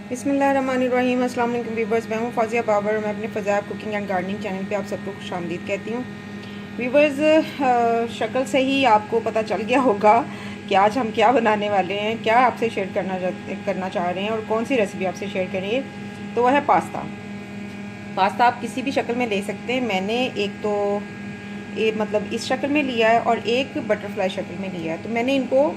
बिस्मिल्लाहिर्रहमानिर्रहीम। अस्सलाम वालेकुम व्यूवर्स, मैं हूँ फौजिया बाबर। मैं अपने फ़ज़ाब कुकिंग एंड गार्डनिंग चैनल पे आप सबको खुशामदीद कहती हूँ। व्यूवर्स, शक्ल से ही आपको पता चल गया होगा कि आज हम क्या बनाने वाले हैं, क्या आपसे शेयर करना चाह रहे हैं और कौन सी रेसिपी आपसे शेयर करेंगे। तो वह है पास्ता। पास्ता आप किसी भी शक्ल में ले सकते हैं। मैंने एक तो मतलब इस शक्ल में लिया है और एक बटरफ्लाई शक्ल में लिया है। तो मैंने इनको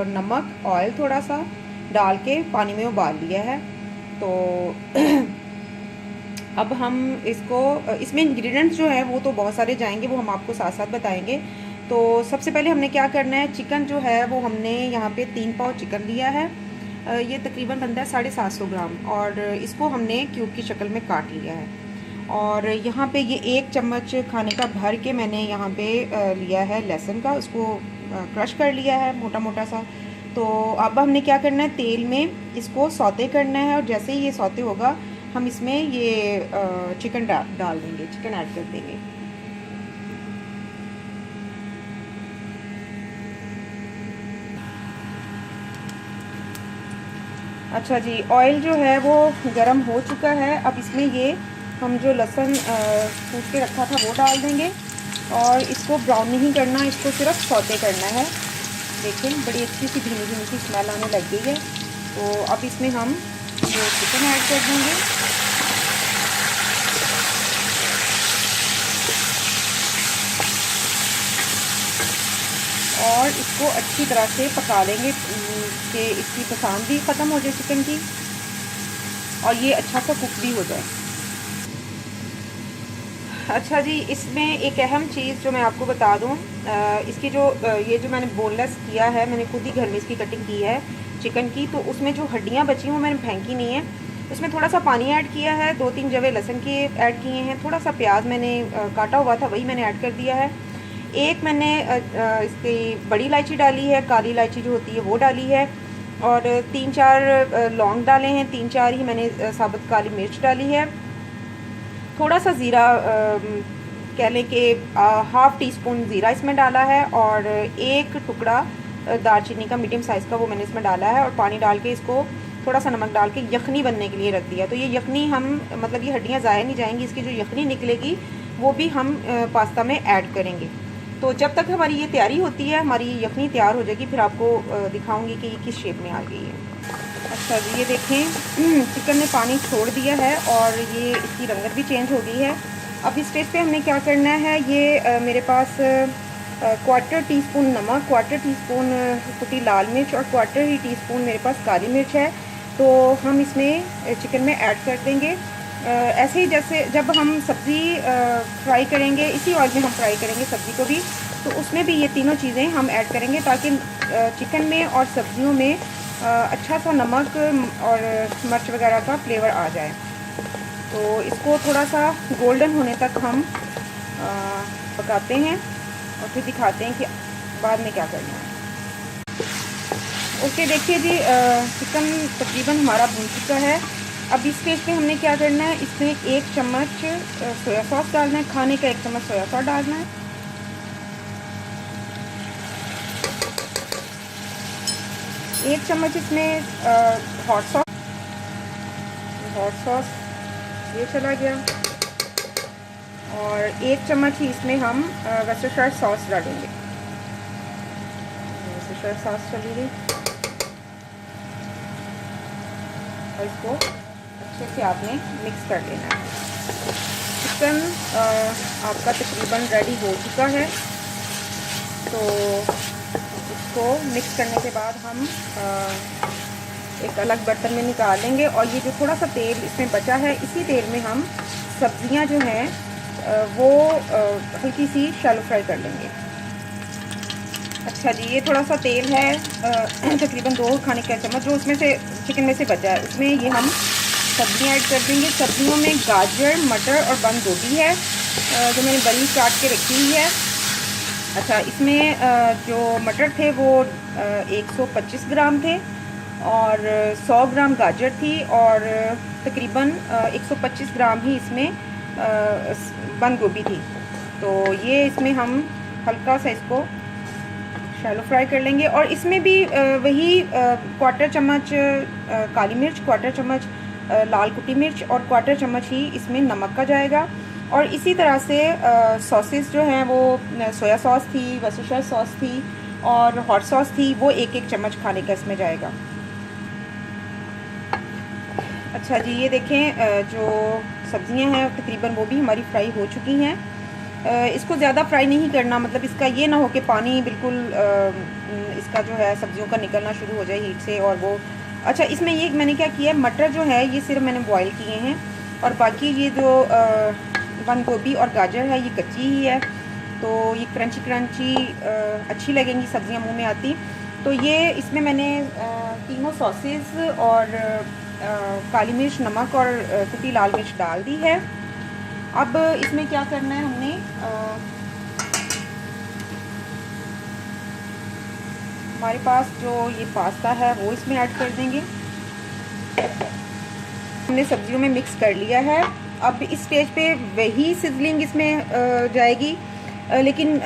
नमक ऑयल थोड़ा सा डाल के पानी में उबाल लिया है। तो अब हम इसको इसमें इंग्रेडिएंट्स जो है वो तो बहुत सारे जाएंगे, वो हम आपको साथ साथ बताएंगे। तो सबसे पहले हमने क्या करना है, चिकन जो है वो हमने यहाँ पे 3 पाव चिकन लिया है। ये तकरीबन बनता है 750 ग्राम और इसको हमने क्यूब की शक्ल में काट लिया है। और यहाँ पे ये 1 चम्मच खाने का भर के मैंने यहाँ पे लिया है लहसुन का, उसको क्रश कर लिया है मोटा मोटा सा। तो अब हमने क्या करना है, तेल में इसको सौते करना है और जैसे ही ये सौते होगा हम इसमें ये चिकन डाल देंगे, चिकन ऐड कर देंगे। अच्छा जी, ऑयल जो है वो गरम हो चुका है। अब इसमें ये हम जो लहसुन कूट के रखा था वो डाल देंगे और इसको ब्राउन नहीं करना, इसको सिर्फ सौते करना है। देखिए बड़ी अच्छी सी धीमी धीमी सी स्मेल आने लग गई है। तो अब इसमें हम ये चिकन ऐड कर देंगे और इसको अच्छी तरह से पका लेंगे कि इसकी पसंद भी ख़त्म हो जाए चिकन की और ये अच्छा सा कुक भी हो जाए। अच्छा जी, इसमें एक अहम चीज़ जो मैं आपको बता दूं, इसकी जो ये जो मैंने बोनलेस किया है, मैंने खुद ही घर में इसकी कटिंग की है चिकन की। तो उसमें जो हड्डियां बची हुई मैंने फेंकी नहीं है। उसमें थोड़ा सा पानी ऐड किया है, 2-3 जवे लहसुन के ऐड किए हैं, थोड़ा सा प्याज मैंने काटा हुआ था वही मैंने ऐड कर दिया है। एक मैंने इसकी बड़ी इलायची डाली है, काली इलायची जो होती है वो डाली है और 3-4 लौंग डाले हैं, 3-4 ही मैंने साबुत काली मिर्च डाली है। थोड़ा सा ज़ीरा कह लें कि हाफ़ टी स्पून ज़ीरा इसमें डाला है और एक टुकड़ा दालचीनी का मीडियम साइज़ का वो मैंने इसमें डाला है और पानी डाल के इसको थोड़ा सा नमक डाल के यखनी बनने के लिए रख दिया। तो ये यखनी हम मतलब ये हड्डियाँ ज़ाया नहीं जाएंगी, इसकी जो यखनी निकलेगी वो भी हम पास्ता में ऐड करेंगे। तो जब तक हमारी ये तैयारी होती है, हमारी ये यखनी तैयार हो जाएगी, फिर आपको दिखाऊंगी कि ये किस शेप में आ गई है। अच्छा जी, ये देखें चिकन ने पानी छोड़ दिया है और ये इसकी रंगत भी चेंज हो गई है। अब इस स्टेज पे हमने क्या करना है, ये मेरे पास 1/4 टीस्पून नमक, 1/4 टीस्पून कुटी लाल मिर्च और 1/4 टीस्पून मेरे पास काली मिर्च है। तो हम इसमें चिकन में ऐड कर देंगे। ऐसे ही जैसे जब हम सब्ज़ी फ्राई करेंगे, इसी ऑयल में हम फ्राई करेंगे सब्ज़ी को भी, तो उसमें भी ये तीनों चीज़ें हम ऐड करेंगे ताकि चिकन में और सब्जियों में अच्छा सा नमक और मिर्च वगैरह का फ्लेवर आ जाए। तो इसको थोड़ा सा गोल्डन होने तक हम पकाते हैं और फिर दिखाते हैं कि बाद में क्या करना है। ओके, देखिए जी, चिकन तकरीबन हमारा भून चुका है। अब इस स्टेज पे हमने क्या करना है, इसमें 1 चम्मच सोया सॉस डालना है, खाने का 1 चम्मच सोया सॉस डालना है। 1 चम्मच इसमें हॉट सॉस ये चला गया और 1 चम्मच ही इसमें हम वर्सेस्टायर सॉस डालेंगे। वर्सेस्टायर सॉस चली गई और इसको अच्छे से आपने मिक्स कर लेना है। चिकन आपका तकरीबन रेडी हो चुका है। तो इसको मिक्स करने के बाद हम एक अलग बर्तन में निकाल लेंगे और ये जो थोड़ा सा तेल इसमें बचा है, इसी तेल में हम सब्जियां जो हैं वो हल्की सी शैलो फ्राई कर लेंगे। अच्छा जी, ये थोड़ा सा तेल है तकरीबन 2 खाने का चम्मच जो उसमें से चिकन में से बचा है, उसमें ये हम सब्जियां ऐड कर देंगे। सब्जियों में गाजर, मटर और बंद गोभी है जो मैंने बड़ी काट के रखी हुई है। अच्छा, इसमें जो मटर थे वो 125 ग्राम थे और 100 ग्राम गाजर थी और तकरीबन 125 ग्राम ही इसमें बंद गोभी थी। तो ये इसमें हम हल्का सा इसको शैलो फ्राई कर लेंगे। और इसमें भी वही क्वार्टर चम्मच काली मिर्च, क्वार्टर चम्मच लाल कुटी मिर्च और क्वार्टर चम्मच ही इसमें नमक का जाएगा। और इसी तरह से सॉसेस जो हैं वो सोया सॉस थी, वर्सेस्टायर सॉस थी और हॉट सॉस थी, वो एक एक चम्मच खाने का इसमें जाएगा। अच्छा जी, ये देखें जो सब्ज़ियां हैं तकरीबन वो भी हमारी फ्राई हो चुकी हैं। इसको ज़्यादा फ्राई नहीं करना, मतलब इसका ये ना हो कि पानी बिल्कुल इसका जो है सब्जियों का निकलना शुरू हो जाए हीट से। और वो अच्छा, इसमें ये मैंने क्या किया है, मटर जो है ये सिर्फ मैंने बॉईल किए हैं और बाकी ये जो बंद गोभी और गाजर है ये कच्ची ही है, तो ये क्रंची क्रंची अच्छी लगेंगी सब्जियां मुंह में आती। तो ये इसमें मैंने तीनों सॉसेस और काली मिर्च, नमक और कुटी लाल मिर्च डाल दी है। अब इसमें क्या करना है, हमने हमारे पास जो ये पास्ता है वो इसमें ऐड कर देंगे। हमने सब्जियों में मिक्स कर लिया है। अब इस स्टेज पे वही सिजलिंग इसमें जाएगी, लेकिन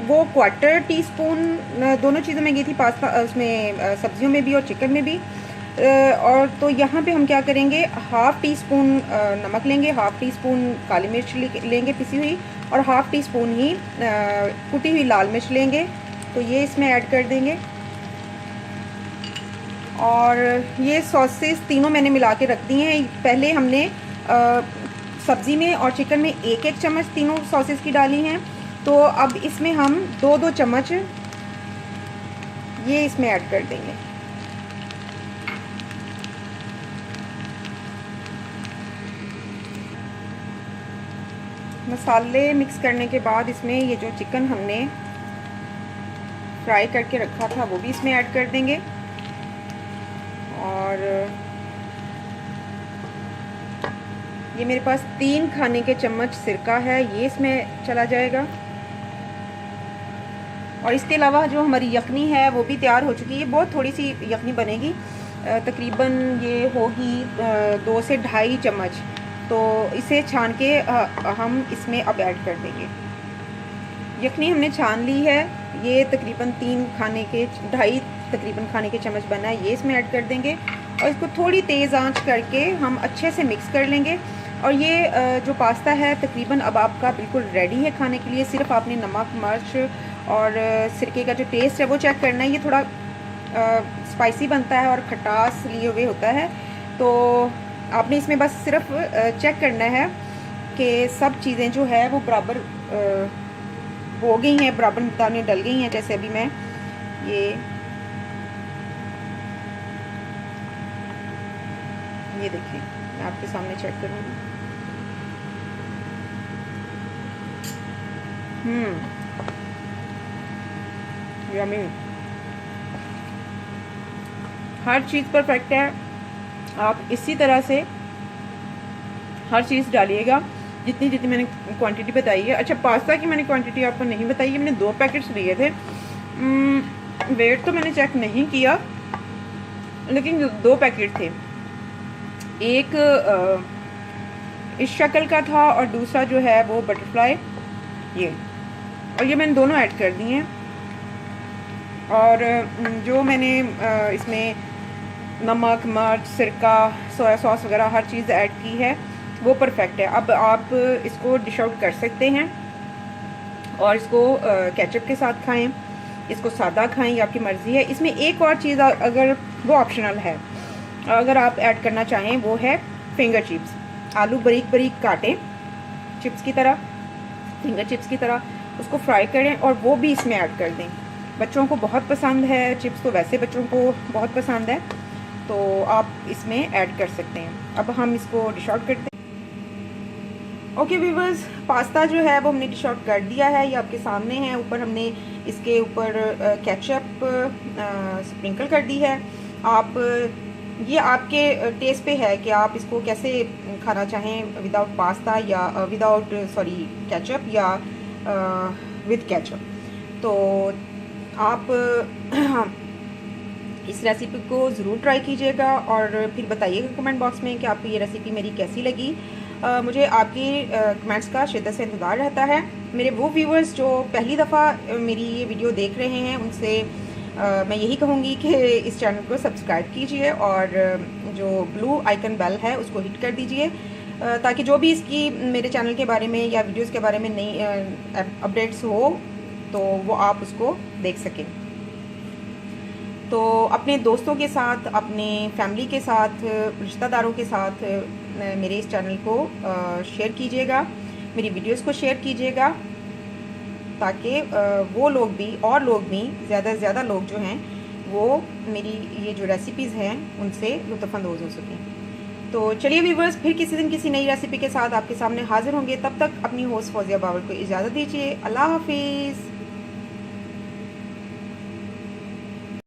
वो क्वार्टर टी स्पून दोनों चीज़ों में गई थी, पास्ता उसमें सब्जियों में भी और चिकन में भी। और तो यहाँ पे हम क्या करेंगे, हाफ़ टी स्पून नमक लेंगे, हाफ़ टी स्पून काली मिर्च लेंगे पिसी हुई और हाफ़ टी स्पून ही कुटी हुई लाल मिर्च लेंगे, तो ये इसमें ऐड कर देंगे। और ये सॉसेस तीनों मैंने मिला के रख दी हैं। पहले हमने सब्ज़ी में और चिकन में एक एक चम्मच तीनों सॉसेस की डाली हैं, तो अब इसमें हम दो दो चम्मच ये इसमें ऐड कर देंगे। मसाले मिक्स करने के बाद इसमें ये जो चिकन हमने फ्राई करके रखा था वो भी इसमें ऐड कर देंगे। और ये मेरे पास 3 खाने के चम्मच सिरका है, ये इसमें चला जाएगा। और इसके अलावा जो हमारी यखनी है वो भी तैयार हो चुकी है। बहुत थोड़ी सी यखनी बनेगी, तकरीबन ये होगी 2 से 2.5 चम्मच। तो इसे छान के हम इसमें अब ऐड कर देंगे। यखनी हमने छान ली है, ये तकरीबन 2.5 तकरीबन खाने के चम्मच बना है, ये इसमें ऐड कर देंगे। और इसको थोड़ी तेज़ आंच करके हम अच्छे से मिक्स कर लेंगे। और ये जो पास्ता है तकरीबन अब आपका बिल्कुल रेडी है खाने के लिए। सिर्फ आपने नमक, मिर्च और सिरके का जो टेस्ट है वो चेक करना है। ये थोड़ा स्पाइसी बनता है और खटास लिए हुए होता है, तो आपने इसमें बस सिर्फ चेक करना है कि सब चीज़ें जो है वो बराबर हो गई हैं, बराबर मिक़दार में डल गई हैं। जैसे अभी मैं ये देखिए, मैं आपके सामने चेक करूँगी। यम्मी, हर चीज़ परफेक्ट है। आप इसी तरह से हर चीज़ डालिएगा जितनी जितनी मैंने क्वांटिटी बताई है। अच्छा, पास्ता की मैंने क्वांटिटी आपको नहीं बताई है, मैंने 2 पैकेट्स लिए थे। वेट तो मैंने चेक नहीं किया, लेकिन 2 पैकेट थे। एक इस शक्ल का था और दूसरा जो है वो बटरफ्लाई, ये। और ये मैंने दोनों ऐड कर दिए हैं। और जो मैंने इसमें नमक, मिर्च, सिरका, सोया सॉस वगैरह हर चीज़ ऐड की है वो परफेक्ट है। अब आप इसको डिश आउट कर सकते हैं और इसको केचप के साथ खाएं, इसको सादा खाएं, ये आपकी मर्ज़ी है। इसमें एक और चीज़ अगर वो ऑप्शनल है, अगर आप ऐड करना चाहें, वो है फिंगर चिप्स। आलू बारीक बारीक काटें चिप्स की तरह, फिंगर चिप्स की तरह, उसको फ्राई करें और वो भी इसमें ऐड कर दें। बच्चों को बहुत पसंद है चिप्स, तो वैसे बच्चों को बहुत पसंद है, तो आप इसमें ऐड कर सकते हैं। अब हम इसको डिश आउट करते हैं। ओके व्यूअर्स, पास्ता जो है वो हमने डिश आउट कर दिया है, ये आपके सामने है। ऊपर हमने इसके ऊपर केचप स्प्रिंकल कर दी है। आप ये आपके टेस्ट पे है कि आप इसको कैसे खाना चाहें, विदाउट पास्ता या विदाउट केचप या विद केचप। तो आप इस रेसिपी को ज़रूर ट्राई कीजिएगा और फिर बताइएगा कमेंट बॉक्स में कि आपको ये रेसिपी मेरी कैसी लगी। मुझे आपकी कमेंट्स का शिद्दत से इंतज़ार रहता है। मेरे वो व्यूअर्स जो पहली दफ़ा मेरी ये वीडियो देख रहे हैं उनसे मैं यही कहूँगी कि इस चैनल को सब्सक्राइब कीजिए और जो ब्लू आइकन बेल है उसको हिट कर दीजिए, ताकि जो भी इसकी मेरे चैनल के बारे में या वीडियोस के बारे में नई अपडेट्स हो तो वो आप उसको देख सकें। तो अपने दोस्तों के साथ, अपने फैमिली के साथ, रिश्तेदारों के साथ मेरे इस चैनल को शेयर कीजिएगा, मेरी वीडियोस को शेयर कीजिएगा, ताकि वो लोग भी और लोग भी ज़्यादा से ज़्यादा लोग जो हैं वो मेरी ये जो रेसिपीज़ हैं उनसे लुत्फ़अंदोज़ हो सकें। तो चलिए व्यूअर्स, फिर किसी दिन किसी नई रेसिपी के साथ आपके सामने हाज़िर होंगे। तब तक अपनी होस्ट फौजिया बाबर को इजाज़त दीजिए। अल्लाह हाफिज़।